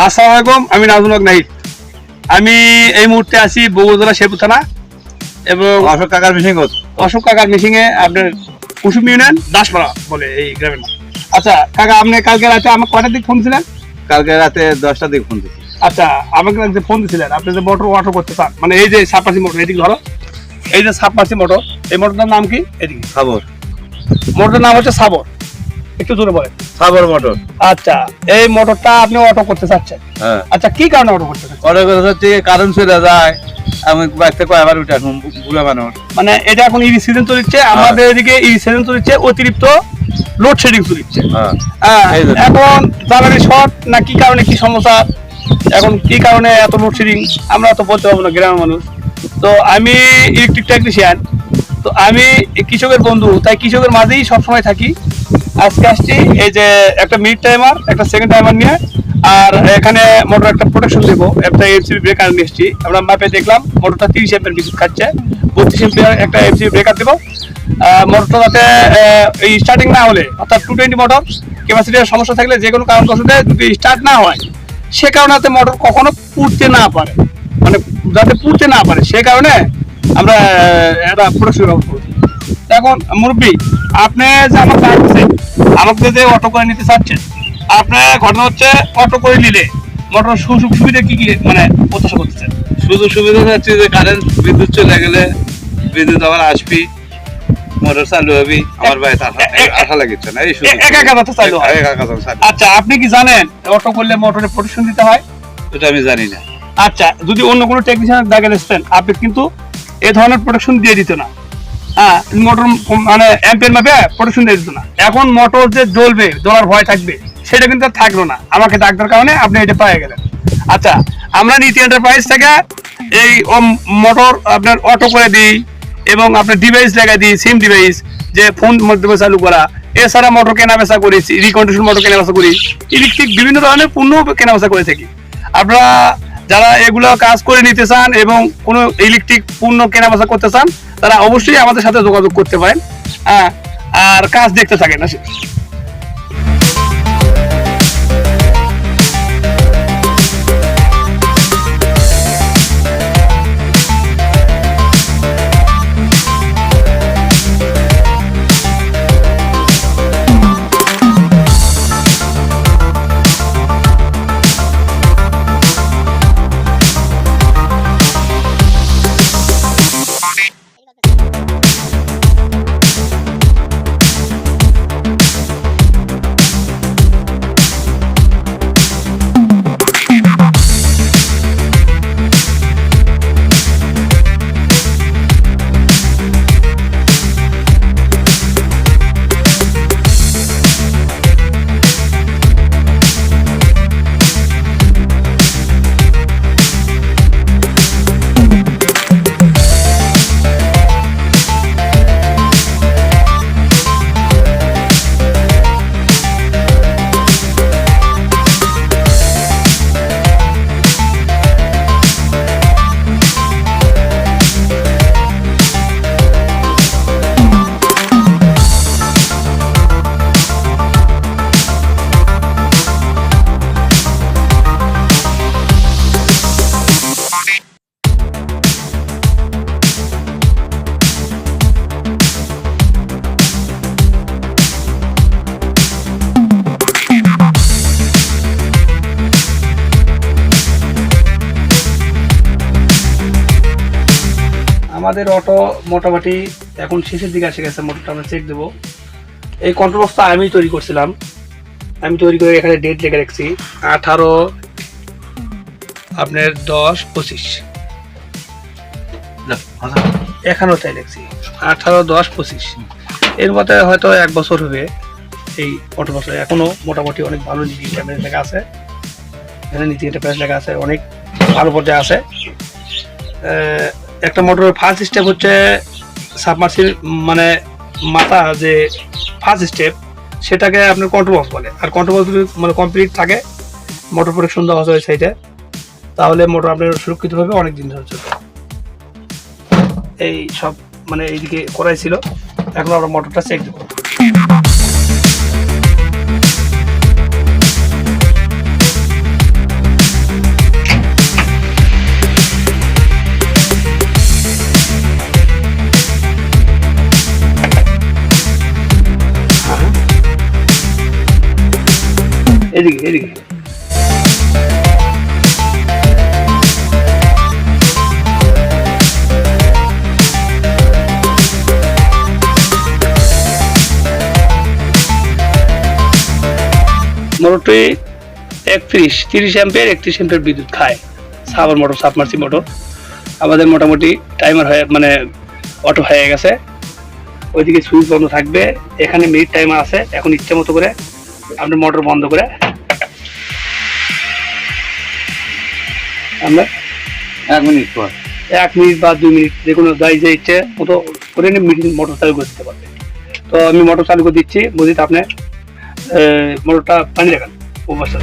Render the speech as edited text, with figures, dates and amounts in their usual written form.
আসসালামু আলাইকুম, আমি নাজমুল হক নাহিদ। আমি এই মুহূর্তে আছি বগুড়া শেরপুর থানা এবং অশোক কাকার মিশিং এ আপনার কুসুম ইউনিয়ন দাসপাড়া বলে এই গ্রামের নাম। আচ্ছা কাকা, আপনি কালকে রাতে আমাকে কয়টার দিকে ফোন ছিলেন? কালকে রাতে 10টার দিকে ফোন দিচ্ছি। আচ্ছা, আমাকে যে ফোন দিয়েছিলেন, আপনি যে মোটর অটো করতে চান, মানে এই যে সাবমার্সি মোটর, এদিকে ধরো, এই যে সাবমার্সি মোটর, এই মোটরটার নাম কি? এদিকে সাবর, মোটরটার নাম হচ্ছে সাবর। একটু জোরে বলেন। সাবর মোটর। আচ্ছা, এই মোটরটা আপনি অটো করতে চাচ্ছেন? হ্যাঁ। আচ্ছা, কি কারণে অটো করতে চাচ্ছেন? অর্ডার করে হচ্ছে কারণ চলে যায়, আমি বাইকটা কয়বার উঠে আসুন ভুলে মানুষ। মানে এটা এখন ইরি সিজন চলছে, আমাদের এদিকে ইরি সিজন চলছে, অতিরিক্ত লোডশেডিং চলছে। এখন জ্বালানি শর্ট না কি কারণে, কি সমস্যা, এখন কি কারণে এত লোডশেডিং আমরা তো বলতে পারবো না, গ্রামের মানুষ। তো আমি ইলেকট্রিক টেকনিশিয়ান, তো আমি কৃষকের বন্ধু, তাই কৃষকের মাঝেই সবসময় থাকি। আজকে আসছি এই যে একটা মিড টাইমার, একটা সেকেন্ড টাইমার নিয়ে, আর এখানে মোটর একটা প্রোটেকশন দেবো, একটা এমসিবি ব্রেকার নিয়ে এসেছি। আমরা মাপে দেখলাম মোটরটা 30 এমপিয়ার বিদ্যুৎ খাচ্ছে, 32 এমপিয়ার একটা এমসিবি ব্রেকার দেবো। মোটরটা যাতে এই স্টার্টিং না হলে, অর্থাৎ 220 মোটর ক্যাপাসিটির সমস্যা থাকলে, যে কোনো কারণবশত যদি স্টার্ট না হয়, সে কারণে যাতে মোটর কখনো পুড়তে না পারে, মানে যাতে পুড়তে না পারে, সে কারণে আমরা একটা প্রোটেকশন ব্যবস্থা করছি। এখন মুরব্বী, আপনি যে আমাকে ডাকছেন, আমাকে যে অটো করে নিতে চাচ্ছেন, আপনার ঘটনা হচ্ছে অটো করে নিলে মোটর সুযোগ সুবিধা কি কি মানে প্রত্যাশা করতেছেন? সুযোগ সুবিধা হচ্ছে যে কারেন্ট বিদ্যুৎ চলে গেলে বিদ্যুৎ আবার আসবি, মোটর চালু হবি, আমার বাড়িতে আশা লাগিচ্ছে না। এই সুযোগ একা কথা চালু হয়। আচ্ছা, আপনি কি জানেন অটো করলে মোটরে প্রোটেকশন দিতে হয়? এটা আমি জানি না। আচ্ছা, যদি অন্য কোনো টেকনিশিয়ান দেখে এসছেন, আপনি কিন্তু এই ধরনের প্রোটেকশন দিয়ে দিত না। হ্যাঁ, মোটর মানে অ্যাম্পিয়ার মাপে প্রোটেকশন দিয়ে দিত না। এখন মোটর যে জ্বলবে, জ্বলার ভয় থাকবে, সেটা কিন্তু আর থাকলো না। আমাকে ডাক্তার কারণে আপনি এটা পেয়ে গেলেন। আচ্ছা, আমরা নীতি এন্টারপ্রাইজ থেকে এই মোটর আপনার অটো করে দিই এবং আপনার ডিভাইস লাগাই দিই, সিম ডিভাইস, যে ফোন মাধ্যমে চালু করা। এছাড়া মোটর কেনা বেচা করি, রিকন্ডিশন মোটর কেনা বেচা করি, ইলেকট্রিক বিভিন্ন ধরনের পণ্য কেনা বেচা করে থাকি। আপনারা যারা এগুলো কাজ করে নিতে চান এবং কোনো ইলেকট্রিক পণ্য কেনা বেচা করতে চান, তারা অবশ্যই আমাদের সাথে যোগাযোগ করতে পারেন। আর কাজ দেখতে থাকেন। আমাদের অটো মোটামুটি এখন শেষের দিকে এসে গেছে। মোটরটা আমরা চেক দেবো। এই কন্ট্রোল বক্সটা আমি তৈরি করছিলাম, আমি তৈরি করে এখানে ডেট লিখে রাখছি 18 আপনার 10-25, এখানেও তাই লিখছি 18-10-25। এর মধ্যে হয়তো 1 বছর হবে এই অটো বছর। এখনো মোটামুটি অনেক ভালো নীতি এন্টারপ্রাইজ লেখা আছে, এখানে নীতি এন্টারপ্রাইজ লেখা আছে, অনেক ভালো পর্যায়ে আছে। একটা মোটরের ফার্স্ট স্টেপ হচ্ছে সাবমার্সিল, মানে মাথা যে ফার্স্ট স্টেপ, সেটাকে আপনার কন্ট্রোল বক্স বলে। আর কন্ট্রোল বক্স যদি মানে কমপ্লিট থাকে, মোটর প্রোটেকশন দেওয়া হয় সাইডে, তাহলে মোটর আপনার সুরক্ষিতভাবে অনেক দিন ধরে চলবে। এই সব মানে এইদিকে করাই ছিল। এখন আমরা মোটরটা চেক দেবো। এদিকে এদিকে মোটরটি 30 অ্যাম্পিয়ার 31 অ্যাম্পিয়ার বিদ্যুৎ খায়। সাবার মোটর, সাবমার্সি মোটর। আমাদের মোটামুটি টাইমার হয়ে মানে অটো হয়ে গেছে। ওইদিকে সুইচ বন্ধ থাকবে, এখানে মিনিট টাইমার আছে। এখন ইচ্ছে মতো করে আমরা মোটর বন্ধ করে আমরা 1 মিনিট পর 1 মিনিট বা 2 মিনিট যে কোনো যাই যে ইচ্ছে মতো করে মোটর চালু করে দিতে পারবে। তো আমি মোটর চালু করে দিচ্ছি, বুঝিতে আপনি মোটরটা পানি রাখান অবস্থা।